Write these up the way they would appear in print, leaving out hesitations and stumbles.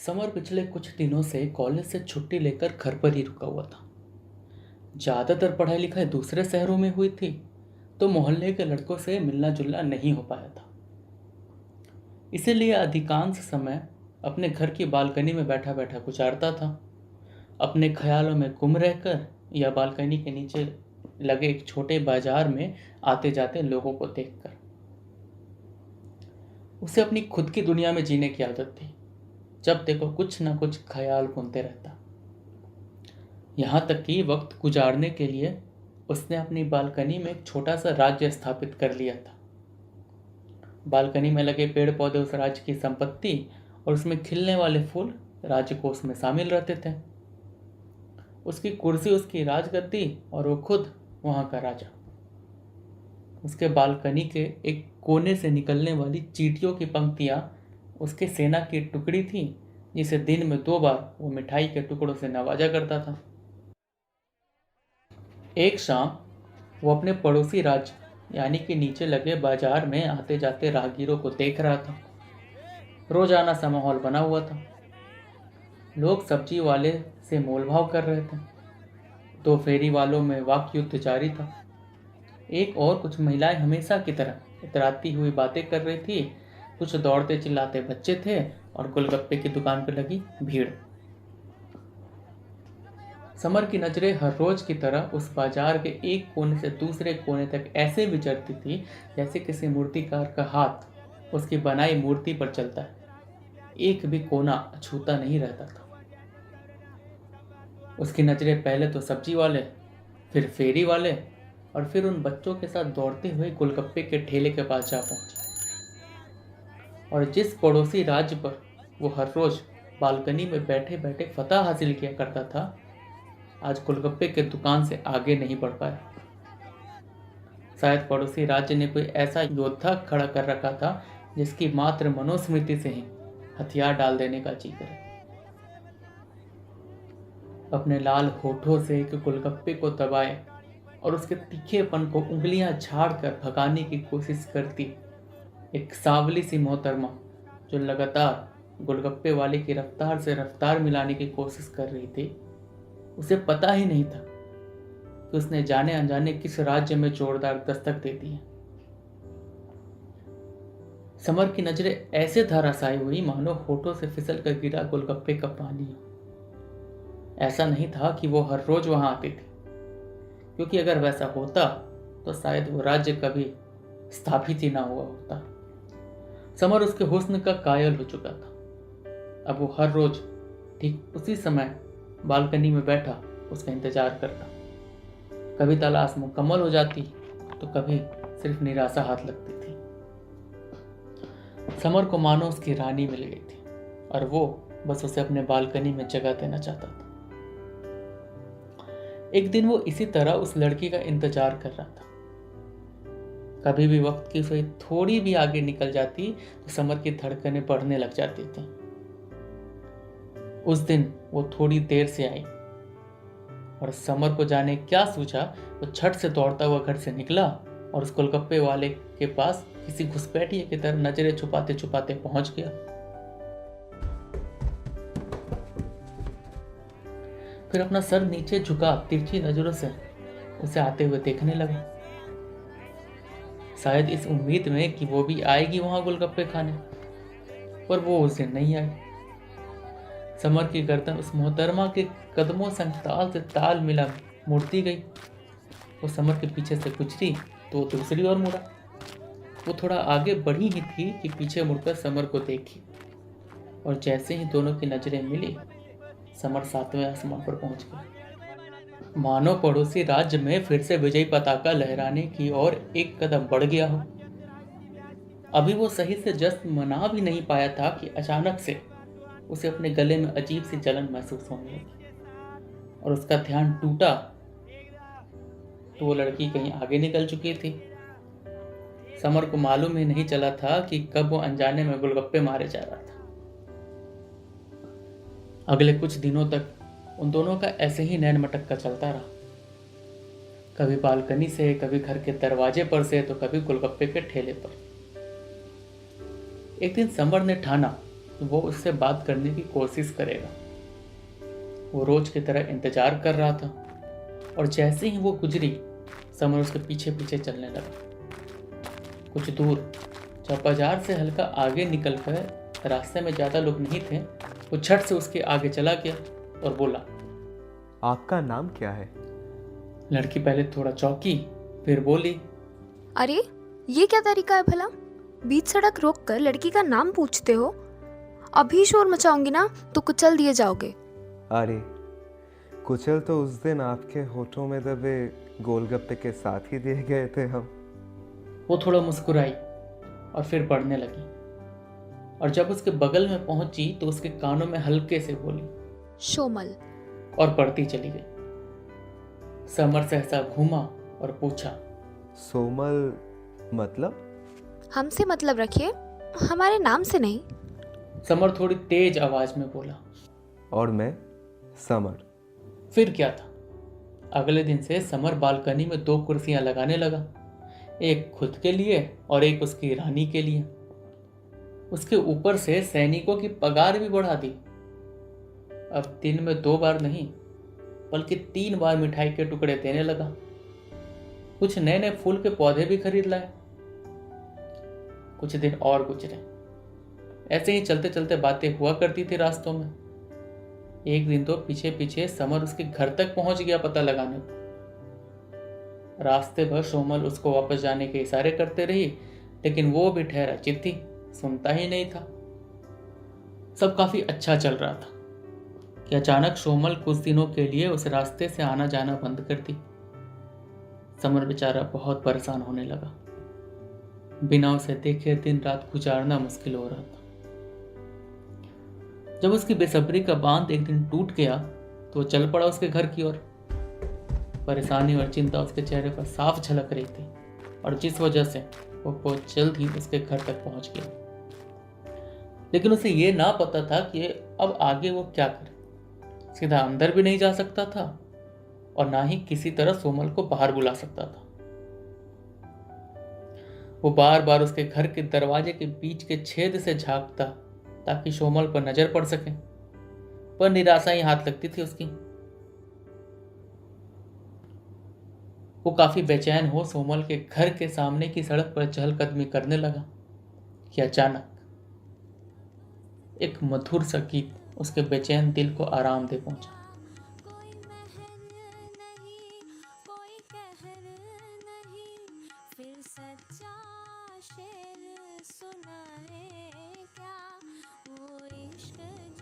Summer पिछले कुछ दिनों से कॉलेज से छुट्टी लेकर घर पर ही रुका हुआ था। ज़्यादातर पढ़ाई लिखाई दूसरे शहरों में हुई थी, तो मोहल्ले के लड़कों से मिलना जुलना नहीं हो पाया था। इसीलिए अधिकांश समय अपने घर की बालकनी में बैठा बैठा गुजारता था, अपने ख्यालों में गुम रहकर या बालकनी के नीचे लगे एक छोटे बाजार में आते जाते लोगों को देखकर। उसे अपनी खुद की दुनिया में जीने की आदत थी। जब देखो कुछ ना कुछ ख्याल घूमते रहता। यहाँ तक कि वक्त गुजारने के लिए उसने अपनी बालकनी में एक छोटा सा राज्य स्थापित कर लिया था। बालकनी में लगे पेड़ पौधे उस राज्य की संपत्ति और उसमें खिलने वाले फूल राजकोष में शामिल रहते थे। उसकी कुर्सी उसकी राजगद्दी और वो खुद वहाँ का राजा। उसके बालकनी के एक कोने से निकलने वाली चींटियों की पंक्तियाँ उसके सेना की टुकड़ी थी, जिसे दिन में 2 बार वो मिठाई के टुकड़ों से नवाजा करता था। एक शाम वो अपने पड़ोसी राज्य यानी कि नीचे लगे बाजार में आते जाते राहगीरों को देख रहा था। रोजाना सा माहौल बना हुआ था। लोग सब्जी वाले से मोलभाव कर रहे थे। 2 फेरी वालों में वाक युद्ध जारी था। एक और कुछ महिलाएं हमेशा की तरह इतराती हुई बातें कर रही थी। कुछ दौड़ते चिल्लाते बच्चे थे और गोलगप्पे की दुकान पर लगी भीड़। समर की नजरें हर रोज की तरह उस बाजार के एक कोने से दूसरे कोने तक ऐसे विचरती थी जैसे किसी मूर्तिकार का हाथ उसकी बनाई मूर्ति पर चलता है। एक भी कोना अछूता नहीं रहता था। उसकी नजरें पहले तो सब्जी वाले, फिर फेरी वाले और फिर उन बच्चों के साथ दौड़ते हुए गोलगप्पे के ठेले के पास जा पहुंची। और जिस पड़ोसी राज्य पर वो हर रोज बालकनी में बैठे बैठे फतह हासिल किया करता था, आज गोलगप्पे के दुकान से आगे नहीं बढ़ पाया। शायद पड़ोसी राज्य ने कोई ऐसा योद्धा खड़ा कर रखा था जिसकी मात्र मनुस्मृति से ही हथियार डाल देने का जी करे। अपने लाल होठों से एक गोलगप्पे को दबाए और उसके तीखेपन को उंगलियां झाड़कर भगाने की कोशिश करती एक सांवली सी मोहतरमा, जो लगातार गोलगप्पे वाले की रफ्तार से रफ्तार मिलाने की कोशिश कर रही थी, उसे पता ही नहीं था कि उसने जाने अनजाने किस राज्य में जोरदार दस्तक दे दी है। समर की नजरें ऐसे धराशायी हुई मानो होठों से फिसल कर गिरा गोलगप्पे का पानी हो। ऐसा नहीं था कि वो हर रोज वहां आती थी, क्योंकि अगर वैसा होता तो शायद वो राज्य कभी स्थापित ही ना हुआ होता। समर उसके हुस्न का कायल हो चुका था। अब वो हर रोज ठीक उसी समय बालकनी में बैठा उसका इंतजार करता। कभी तलाश मुकम्मल हो जाती तो कभी सिर्फ निराशा हाथ लगती थी। समर को मानो उसकी रानी मिल गई थी और वो बस उसे अपने बालकनी में जगह देना चाहता था। एक दिन वो इसी तरह उस लड़की का इंतजार कर रहा था। कभी भी वक्त की सुई थोड़ी भी आगे निकल जाती तो समर की धड़कनें बढ़ने लग जाती थी। उस दिन वो थोड़ी देर से आई और समर को जाने क्या सूझा, वो छट से दौड़ता हुआ घर से निकला और उस गोलगप्पे वाले के पास किसी घुसपैठिए की तरह नजरें छुपाते छुपाते पहुंच गया। फिर अपना सर नीचे झुका तिरछी नजरों से उसे आते हुए देखने लगा, शायद इस उम्मीद में कि वो भी आएगी वहां गोलगप्पे खाने, पर वो उस दिन नहीं आई। समर की गर्दन उस मोहतरमा के कदमों संग ताल से ताल मिला मुड़ती गई। वो समर के पीछे से गुजरी तो वो दूसरी ओर मुड़ा। वो थोड़ा आगे बढ़ी ही थी कि पीछे मुड़कर समर को देखी, और जैसे ही दोनों की नजरें मिली, समर 7वें आसमान पर पहुंच गया। मानो पड़ोसी राज्य में फिर से विजयी पताका लहराने की ओर एक कदम बढ़ गया हो। अभी वो सही से जश्न मना भी नहीं पाया था कि अचानक से उसे अपने गले में अजीब सी जलन महसूस होने लगी और उसका ध्यान टूटा तो वो लड़की कहीं आगे निकल चुकी थी। समर को मालूम ही नहीं चला था कि कब वो अनजाने में गोलगप्पे मारे जा रहा था। अगले कुछ दिनों तक उन दोनों का ऐसे ही नैन मटक्का चलता रहा। कभी बालकनी से, कभी घर के दरवाजे पर से, तो कभी गोलगप्पे के ठेले पर। एक दिन समर ने ठाना कि वो उससे बात करने की कोशिश करेगा। वो रोज की तरह इंतजार कर रहा था और जैसे ही वो गुजरी, समर उसके पीछे पीछे चलने लगा। कुछ दूर जब बाजार से हल्का आगे निकल कर रास्ते में ज़्यादा लोग नहीं थे, वो झट से उसके आगे चला गया और बोला, आपका नाम क्या है? लड़की पहले थोड़ा चौंकी, फिर बोली, अरे ये क्या तरीका है भला? बीच सड़क रोक कर लड़की का नाम पूछते हो? अभी शोर मचाऊंगी ना तो कुचल दिए जाओगे। अरे कुचल तो उस दिन आपके होठों में दबे गोलगप्पे के साथ ही दिए गए थे हम। वो थोड़ा मुस्कुराई और फिर पढ़ने लगी, और जब उसके बगल में पहुंची तो उसके कानों में हल्के से बोली, शोमल। और पढ़ती चली गई। समर सहसा घूमा और पूछा, सोमल मतलब? हमसे मतलब रखिए, हमारे नाम से नहीं। समर थोड़ी तेज आवाज में बोला। और मैं समर। फिर क्या था, अगले दिन से समर बालकनी में 2 कुर्सियां लगाने लगा, एक खुद के लिए और एक उसकी रानी के लिए। उसके ऊपर से सैनिकों की पगार भी बढ़ा दी। अब दिन में 2 बार नहीं बल्कि 3 बार मिठाई के टुकड़े देने लगा। कुछ नए नए फूल के पौधे भी खरीद लाए। कुछ दिन और गुजरे। ऐसे ही चलते चलते बातें हुआ करती थी रास्तों में। एक दिन तो पीछे पीछे समर उसके घर तक पहुंच गया पता लगाने को। रास्ते भर सोमल उसको वापस जाने के इशारे करते रही, लेकिन वो भी ठहरा चित्ती, सुनता ही नहीं था। सब काफी अच्छा चल रहा था कि अचानक सोमल कुछ दिनों के लिए उस रास्ते से आना जाना बंद कर दी। समर बेचारा बहुत परेशान होने लगा। बिना उसे देखे दिन रात गुजारना मुश्किल हो रहा था। जब उसकी बेसब्री का बांध एक दिन टूट गया तो वो चल पड़ा उसके घर की ओर। परेशानी और चिंता उसके चेहरे पर साफ झलक रही थी, और जिस वजह से वो बहुत जल्द ही उसके घर तक पहुंच गया। लेकिन उसे ये ना पता था कि अब आगे वो क्या करे। सीधा अंदर भी नहीं जा सकता था और ना ही किसी तरह सोमल को बाहर बुला सकता था। वो बार बार उसके घर के दरवाजे के बीच के छेद से झांकता ताकि सोमल पर नजर पड़ सके, पर निराशा ही हाथ लगती थी उसकी। वो काफी बेचैन हो सोमल के घर के सामने की सड़क पर चहलकदमी करने लगा कि अचानक एक मधुर सा गीत उसके बेचैन दिल को आराम दे पहुंचा।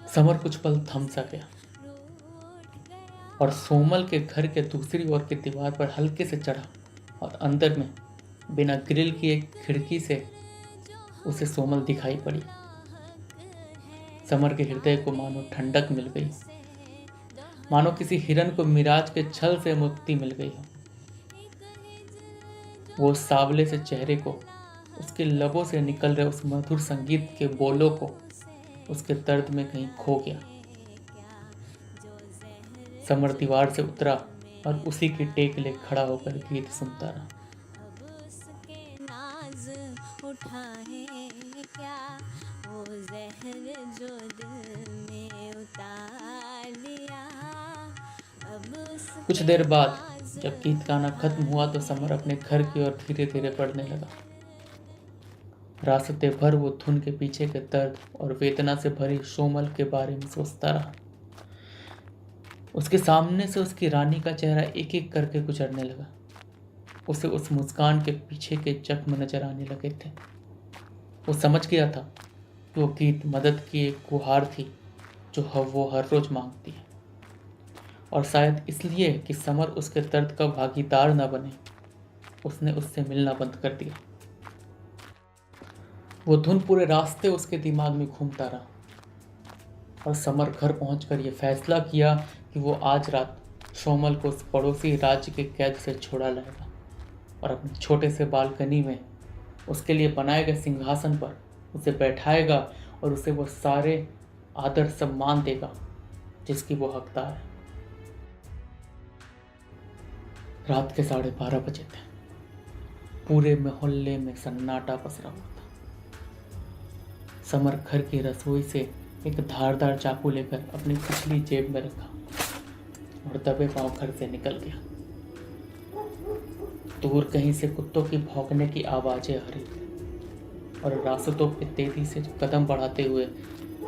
समर कुछ पल थम सा गया और सोमल के घर के दूसरी ओर की दीवार पर हल्के से चढ़ा, और अंदर में बिना ग्रिल की एक खिड़की से उसे सोमल दिखाई पड़ी। समर के हृदय को मानो ठंडक मिल गई, मानो किसी हिरन को मिराज के छल से मुक्ति मिल गई हो। वो उस सावले से चेहरे को, उसके लबों से निकल रहे उस मधुर संगीत के बोलों को, उसके दर्द में कहीं खो गया। समर दीवार से उतरा और उसी की टेक ले खड़ा होकर गीत सुनता रहा। कुछ देर बाद जब गीत गाना खत्म हुआ तो समर अपने घर की ओर धीरे धीरे बढ़ने लगा। रास्ते भर वो धुन के पीछे के दर्द और वेदना से भरी सोमल के बारे में सोचता रहा। उसके सामने से उसकी रानी का चेहरा एक एक करके गुजरने लगा। उसे उस मुस्कान के पीछे के जख्म नजर आने लगे थे। वो समझ गया था कि वो गीत मदद की एक गुहार थी जो वो हर रोज मांगती है, और शायद इसलिए कि समर उसके दर्द का भागीदार न बने, उसने उससे मिलना बंद कर दिया। वो धुन पूरे रास्ते उसके दिमाग में घूमता रहा, और समर घर पहुंचकर ये फैसला किया कि वो आज रात सोमल को उस पड़ोसी राज्य के कैद से छुड़ा लाएगा और अपने छोटे से बालकनी में उसके लिए बनाए गए सिंहासन पर उसे बैठाएगा और उसे वो सारे आदर सम्मान देगा जिसकी वो हकदार है। रात के 12:30 बजे थे। पूरे मोहल्ले में सन्नाटा पसरा हुआ था। समर घर की रसोई से एक धारदार चाकू लेकर अपनी पिछली जेब में रखा और दबे पांव घर से निकल गया। दूर कहीं से कुत्तों की भौंकने की आवाजें आ रही थी और रास्तों पे तेजी से कदम बढ़ाते हुए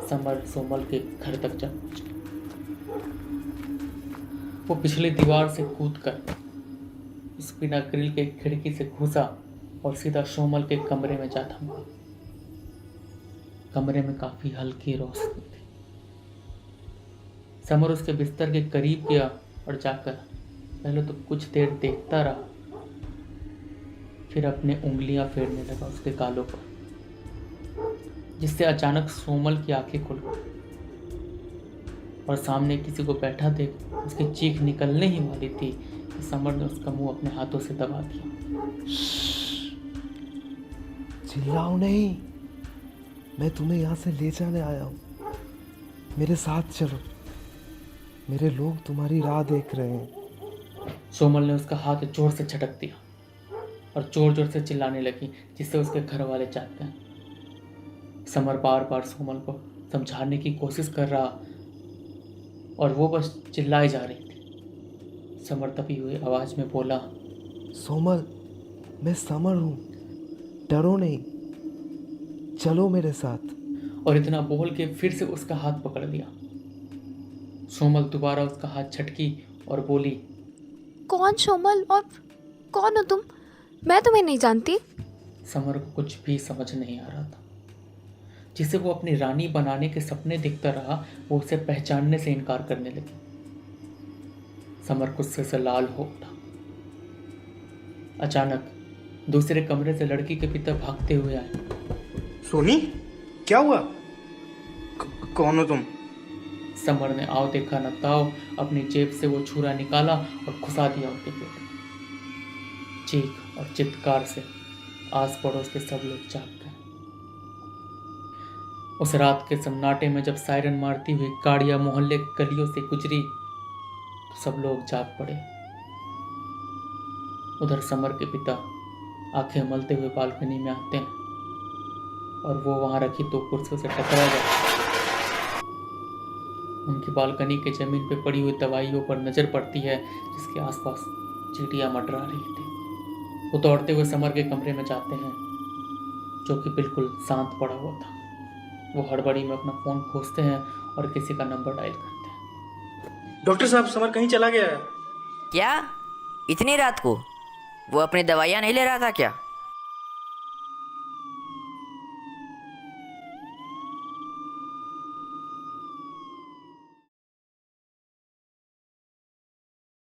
समर सोमल के घर तक जा पहुंचा। वो पिछली दीवार से कूदकर उस बिना ग्रिल के खिड़की से घुसा और सीधा सोमल के कमरे में जा थमा। कमरे में काफी हल्की रोशनी थी। समर उसके बिस्तर के करीब गया और जाकर पहले तो कुछ देर देखता रहा, फिर अपने उंगलियां फेरने लगा उसके गालों पर, जिससे अचानक सोमल की आंखें खुल गई और सामने किसी को बैठा देख उसकी चीख निकलने ही वाली थी कि समर ने उसका मुंह अपने हाथों से दबा दिया। चिल्लाओ नहीं, मैं तुम्हें यहाँ से ले जाने आया हूँ। मेरे साथ चलो, मेरे लोग तुम्हारी राह देख रहे हैं। सोमल ने उसका हाथ जोर से झटक दिया और जोर जोर से चिल्लाने लगी, जिससे उसके घर वाले जाग गए। समर बार बार सोमल को समझाने की कोशिश कर रहा और वो बस चिल्लाई जा रही थी। समर दबी हुई आवाज में बोला, सोमल, मैं समर हूँ, डरो नहीं, चलो मेरे साथ। और इतना बोल के फिर से उसका हाथ पकड़ लिया। सोमल दोबारा उसका हाथ झटकी और बोली, कौन सोमल और कौन हो तुम? मैं तुम्हें नहीं जानती। समर को कुछ भी समझ नहीं आ रहा था। जिसे वो अपनी रानी बनाने के सपने देखता रहा, वो उसे पहचानने से इनकार करने लगी। समर गुस्से से लाल हो उठा। अचानक दूसरे कमरे से लड़की के पिता भागते हुए आए। सोनी, क्या हुआ? कौन हो तुम? समर ने आओ देखा न ताओ अपनी जेब से वो छुरा निकाला और घुसा दिया उसके पेट में। चीख और चित्कार से आस पड़ोस के सब लोग जाग गए। उस रात के सन्नाटे में जब सायरन मारती हुई गाड़ियां मोहल्ले की गलियों से गुजरी तो सब लोग जाग पड़े। उधर समर के पिता आंखें मलते हुए बालकनी में आते हैं और वो वहां रखी 2 कुर्सियों से टकरा गए। उनकी बालकनी के जमीन पे पड़ी हुई दवाइयों पर नजर पड़ती है, जिसके आसपास चींटियां मंडरा रही थी। वो दौड़ते हुए समर के कमरे में जाते हैं, जो कि बिल्कुल शांत पड़ा हुआ था। वो हड़बड़ी में अपना फोन खोजते हैं और किसी का नंबर डायल करते हैं। डॉक्टर साहब, समर कहीं चला गया है। क्या? इतनी रात को? वो अपनी दवाइयाँ नहीं ले रहा था क्या?